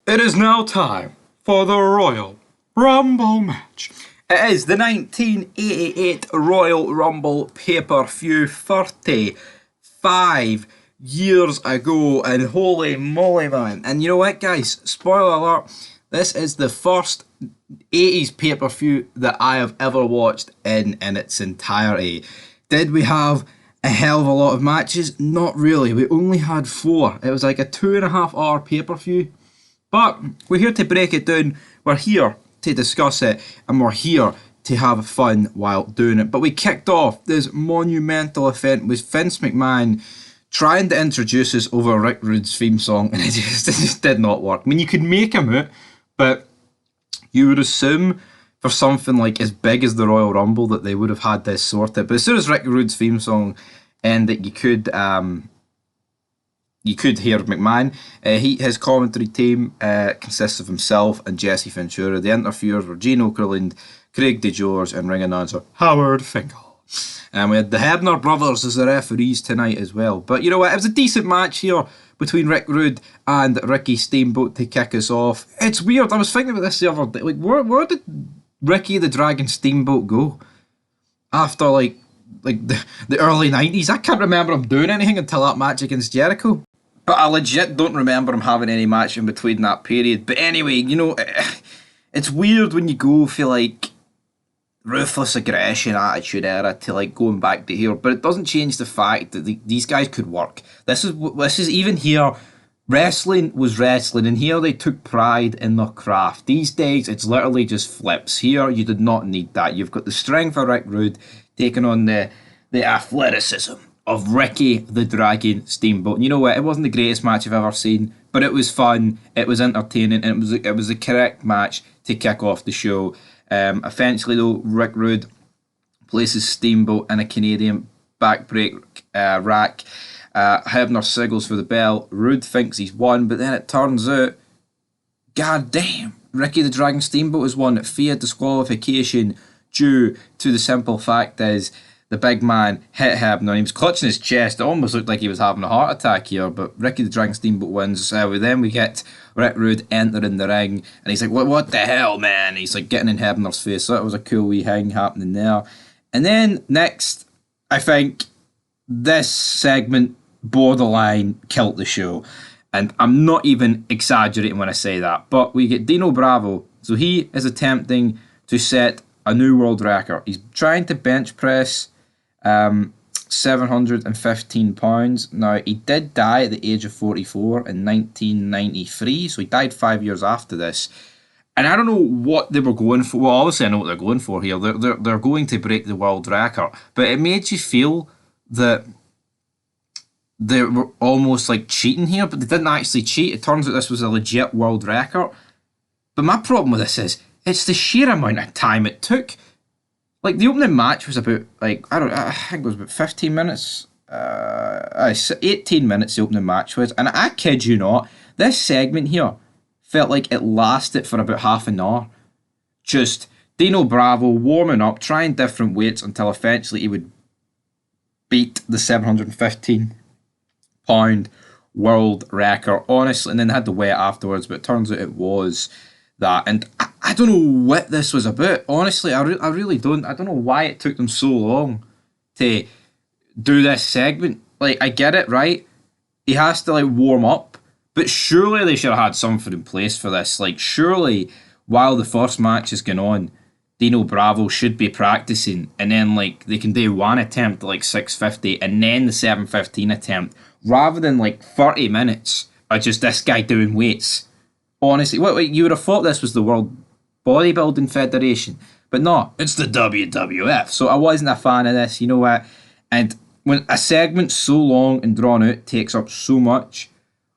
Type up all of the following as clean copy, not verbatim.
It is now time for the Royal Rumble match. It is the 1988 Royal Rumble pay-per-view, 35 years ago, and holy moly, man. And you know what, guys? Spoiler alert, this is the first 80s pay-per-view that I have ever watched in its entirety. Did we have a hell of a lot of matches? Not really. We only had 4. It was like a 2.5 hour pay-per-view. But we're here to break it down, we're here to discuss it, and we're here to have fun while doing it. But we kicked off this monumental event with Vince McMahon trying to introduce us over Rick Rude's theme song, and it just did not work. I mean, you could make him out, but you would assume for something like as big as the Royal Rumble that they would have had this sorted. But as soon as Rick Rude's theme song ended, you could hear McMahon. His commentary team consists of himself and Jesse Ventura. The interviewers were Gene Okerlund, Craig DeGeorge, and ring announcer Howard Finkel. And we had the Hebner brothers as the referees tonight as well. But you know what? It was a decent match here between Rick Rude and Ricky Steamboat to kick us off. It's weird. I was thinking about this the other day. Like, where did Ricky the Dragon Steamboat go after like the early 90s? I can't remember him doing anything until that match against Jericho. But I legit don't remember him having any match in between that period. But anyway, you know, it's weird when you go for like ruthless aggression attitude era to like going back to here. But it doesn't change the fact that these guys could work. This is even here. Wrestling was wrestling, and here they took pride in their craft. These days, it's literally just flips. Here, you did not need that. You've got the strength of Rick Rude taking on the athleticism of Ricky the Dragon Steamboat. And you know what? It wasn't the greatest match I've ever seen, but it was fun, it was entertaining, and it was the correct match to kick off the show. Eventually, though, Rick Rude places Steamboat in a Canadian backbreak rack. Hebner signals for the bell. Rude thinks he's won, but then it turns out, god damn, Ricky the Dragon Steamboat has won via disqualification due to the simple fact is the big man hit Hebner. He was clutching his chest. It almost looked like he was having a heart attack here, but Ricky the Dragon Steamboat wins. Then we get Rick Rude entering the ring, and he's like, what the hell, man? He's like getting in Hebner's face. So that was a cool wee thing happening there. And then next, I think this segment borderline killed the show. And I'm not even exaggerating when I say that. But we get Dino Bravo. So he is attempting to set a new world record. He's trying to bench press 715 pounds. Now, he did die at the age of 44 in 1993, so he died 5 years after this. And I don't know what they were going for. Well, obviously I know what they're going for here. They're going to break the world record. But it made you feel that they were almost like cheating here, but they didn't actually cheat. It turns out this was a legit world record. But my problem with this is, it's the sheer amount of time it took. Like, the opening match was about, like, I think it was about 15 minutes. 18 minutes the opening match was. And I kid you not, this segment here felt like it lasted for about half an hour. Just Dino Bravo warming up, trying different weights until eventually he would beat the 715-pound world record. Honestly, and then they had to weigh it afterwards, but it turns out it was that. And I don't know what this was about. Honestly, I really don't. I don't know why it took them so long to do this segment. Like, I get it, right? He has to, like, warm up. But surely they should have had something in place for this. Like, surely, while the first match is going on, Dino Bravo should be practicing. And then, like, they can do one attempt at, like, 650 and then the 715 attempt. Rather than, like, 30 minutes of just this guy doing weights. Honestly, you would have thought this was the World Bodybuilding Federation, but no, it's the WWF. So I wasn't a fan of this, you know what? And when a segment so long and drawn out takes up so much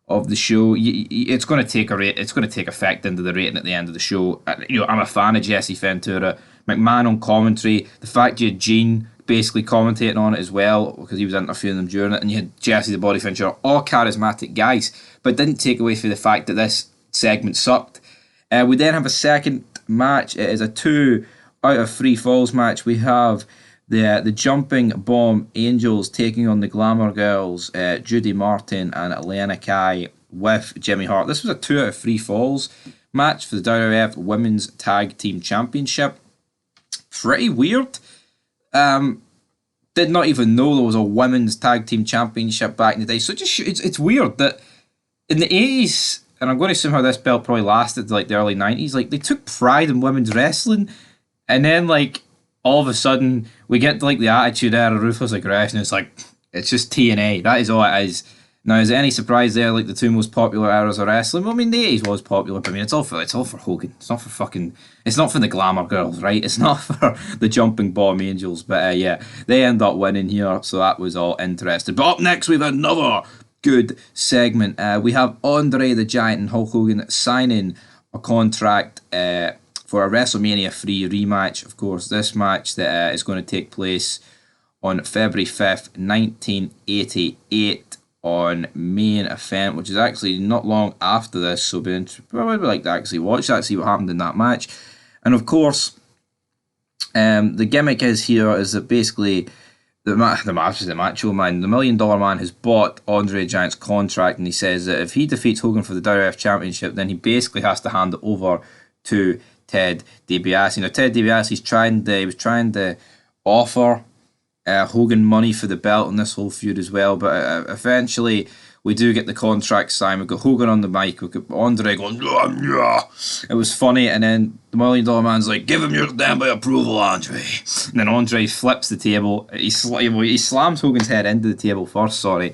of the show, it's going to take it's going to take effect into the rating at the end of the show. You know, I'm a fan of Jesse Ventura, McMahon on commentary. The fact you had Gene basically commentating on it as well, because he was interviewing them during it, and you had Jesse the Body Ventura, all charismatic guys, but didn't take away from the fact that this segment sucked. We then have a second match. It is a 2 out of 3 falls match. We have the Jumping Bomb Angels taking on the Glamour Girls, Judy Martin and Elena Kai. with Jimmy Hart. This was a 2 out of 3 falls match for the WWF Women's Tag Team Championship. Pretty weird. Did not even know there was a Women's Tag Team Championship back in the day. So it's weird that in the 80s, and I'm going to assume how this belt probably lasted like the early 90s, like they took pride in women's wrestling, and then like all of a sudden we get to like the Attitude Era, Ruthless Aggression. It's like, it's just TNA. That is all it is. Now, is there any surprise there? Like the two most popular eras of wrestling. Well, I mean, the 80s was popular, but I mean, it's all for Hogan. It's not for fucking. It's not for the glamour girls, right? It's not for the jumping bomb angels. But yeah, they end up winning here, so that was all interesting. But up next, we have another good segment. We have Andre the Giant and Hulk Hogan signing a contract for a WrestleMania 3 rematch. Of course, this match that is going to take place on February 5th, 1988 on Main Event, which is actually not long after this, so probably like to actually watch that, see what happened in that match. And of course, the gimmick is that basically the Macho Man, the $1 Million Man, has bought Andre the Giant's contract, and he says that if he defeats Hogan for the WWF Championship, then he basically has to hand it over to Ted DiBiase. Now, Ted DiBiase was trying to offer Hogan money for the belt in this whole feud as well, but eventually we do get the contract signed. We've got Hogan on the mic, we've got Andre going, yeah. It was funny, and then the $1 Million Man's like, give him your damn approval, Andre. And then Andre flips the table, he slams Hogan's head into the table first, and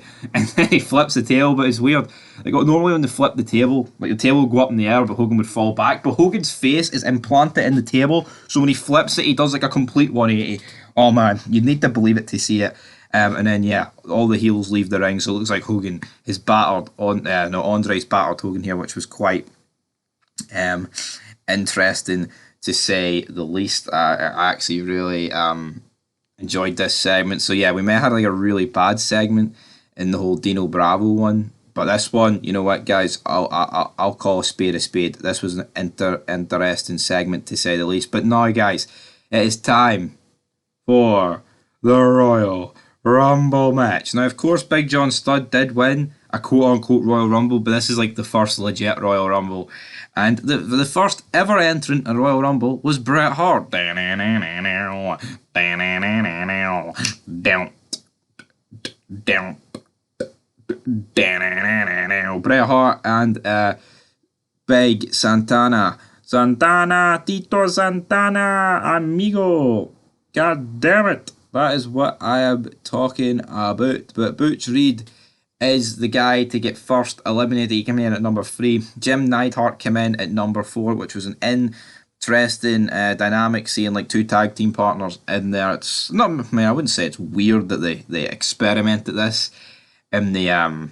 then he flips the table, but it's weird. Like, normally when they flip the table, like the table would go up in the air, but Hogan would fall back, but Hogan's face is implanted in the table, so when he flips it, he does like a complete 180. Oh man, you'd need to believe it to see it. And then yeah, all the heels leave the ring, so it looks like Hogan has battered Andre's battered Hogan here, which was quite interesting to say the least. I actually really enjoyed this segment. So yeah, we may have had like a really bad segment in the whole Dino Bravo one, but this one, you know what, guys, I'll call a spade a spade. This was an interesting segment to say the least. But now, guys, it is time for the Royal Rumble match. Now, of course, Big John Studd did win a quote-unquote Royal Rumble, but this is like the first legit Royal Rumble. And the first ever entrant in Royal Rumble was Bret Hart. Bret Hart and Big Santana. Tito Santana, amigo. God damn it. That is what I am talking about. But Butch Reed is the guy to get first eliminated. He came in at number 3. Jim Neidhart came in at number 4, which was an interesting dynamic, seeing like 2 tag team partners in there. It's not, I mean, I wouldn't say it's weird that they experimented this in the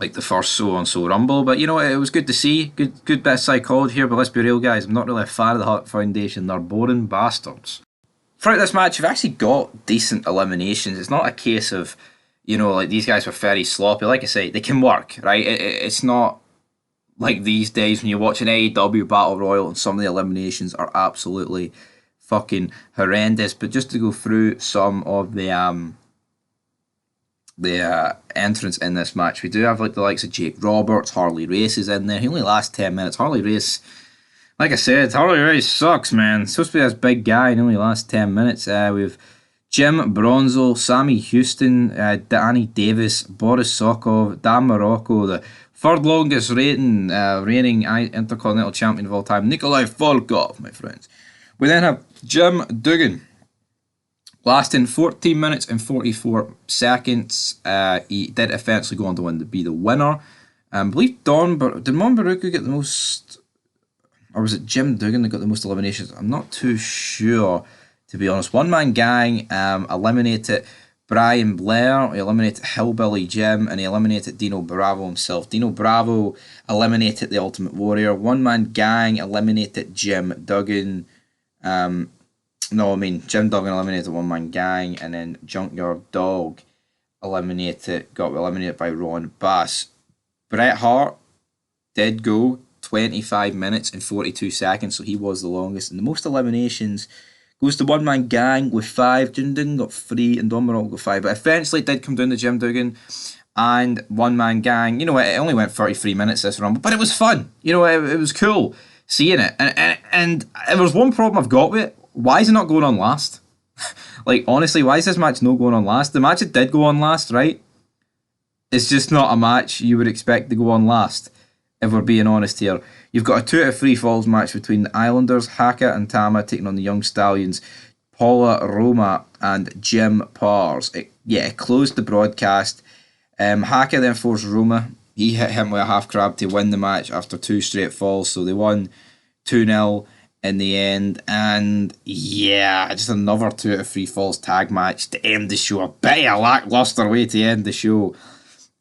like the first So Rumble, but you know, it was good to see. Good bit of psychology here, but let's be real, guys, I'm not really a fan of the Hart Foundation. They're boring bastards. Throughout this match, you've actually got decent eliminations. It's not a case of, you know, like these guys were very sloppy. Like I say, they can work, right? It's not like these days when you watch an AEW Battle Royal and some of the eliminations are absolutely fucking horrendous. But just to go through some of the entrants in this match, we do have like the likes of Jake Roberts, Harley Race is in there. He only lasts 10 minutes. Harley Race, like I said, Harley Race sucks, man. It's supposed to be this big guy and only lasts 10 minutes. We have Jim Bronzo, Sammy Houston, Danny Davis, Boris Sokov, Dan Morocco, the third longest reigning Intercontinental Champion of all time, Nikolai Volkov, my friends. We then have Jim Duggan, lasting 14 minutes and 44 seconds. He did eventually go on to be the winner. I believe did Mon Baruku get the most, or was it Jim Duggan that got the most eliminations? I'm not too sure, to be honest. One Man Gang eliminated Brian Blair, he eliminated Hillbilly Jim, and he eliminated Dino Bravo himself. Dino Bravo eliminated the Ultimate Warrior. One Man Gang eliminated Jim Duggan. Jim Duggan eliminated One Man Gang, and then Junkyard Dog got eliminated by Ron Bass. Bret Hart did go 25 minutes and 42 seconds, so he was the longest. And the most eliminations goes to One Man Gang with 5. Jim Duggan got 3, and Don Morocco got 5. But eventually it did come down to Jim Duggan and one-man gang. You know, it only went 33 minutes, this Rumble, but it was fun. You know, it was cool seeing it. And there was one problem I've got with it. Why is it not going on last? Like, honestly, why is this match not going on last? The match that did go on last, right? It's just not a match you would expect to go on last, if we're being honest here. You've got a 2 out of 3 falls match between the Islanders, Haka and Tama, taking on the Young Stallions, Paula Roma and Jim Pars. It closed the broadcast. Haka then forced Roma. He hit him with a half crab to win the match after 2 straight falls, so they won 2-0 in the end. And yeah, just another 2 out of 3 falls tag match to end the show. A bit of a lackluster way to end the show,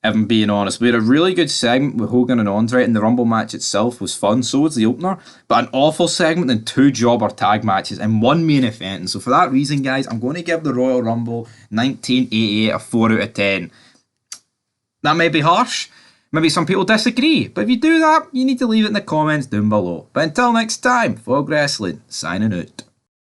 if I'm being honest. We had a really good segment with Hogan and Andre, and the Rumble match itself was fun. So was the opener, but an awful segment and 2 jobber tag matches and 1 main event. And so for that reason, guys, I'm going to give the Royal Rumble 1988 a 4 out of 10. That may be harsh. Maybe some people disagree, but if you do that, you need to leave it in the comments down below. But until next time, Fog Wrestling, signing out.